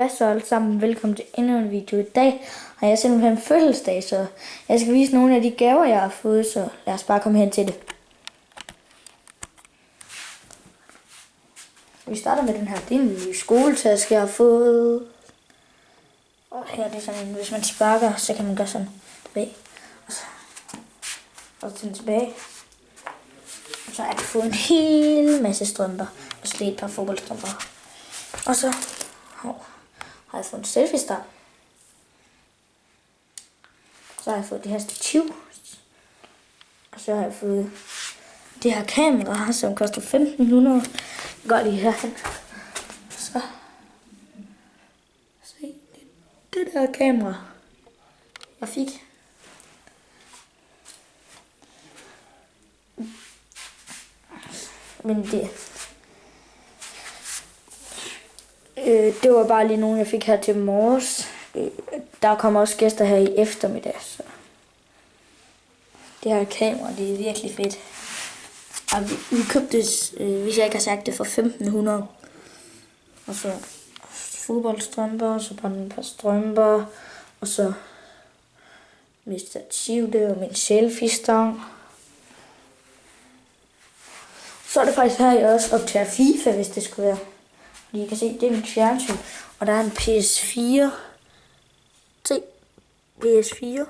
Hvad så alle sammen? Velkommen til endnu en video. I dag har jeg simpelthen fødselsdag, så jeg skal vise nogle af de gaver, jeg har fået, så lad os bare komme hen til det. Vi starter med den her. Det er en ny skoletaske, jeg har fået. Og her det er sådan en, hvis man sparker, så kan man gøre sådan tilbage. Og så tilbage. Og så har jeg fået en hel masse strømper. Og så et par fodboldstrømper. Og så har jeg fået en selfie-stang. Så har jeg fået det her stativ. Og så har jeg fået det her kamera, som koster 1500. Jeg går lige herhen. Så se, det der kamera, jeg fik. Men det var bare lige nogen, jeg fik her til morges. Der kommer også gæster her i eftermiddag. Så. Det her kamera, det er virkelig fedt. Og vi købte det, hvis jeg ikke har sagt det, for 1500. Og så fodboldstrømper, og så bare et par strømper. Og så mit stativ, det var min selfie-stang. Så er det faktisk her, jeg også optager FIFA, hvis det skulle være. Fordi I kan se, det er mit fjernsyn. Og der er en PS4. Se, PS4.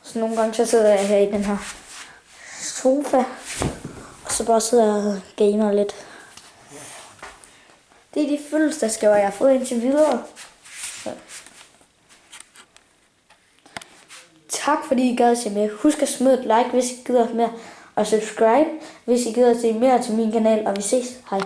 Så nogle gange så sidder jeg her i den her sofa. Og så bare sidder jeg og gamer lidt. Det er de fødselsdagsgaver, jeg har fået indtil videre. Så. Tak fordi I gad at se med. Husk at smide et like, hvis I gider mere. Og subscribe, hvis I gider at se mere til min kanal. Og vi ses. Hej.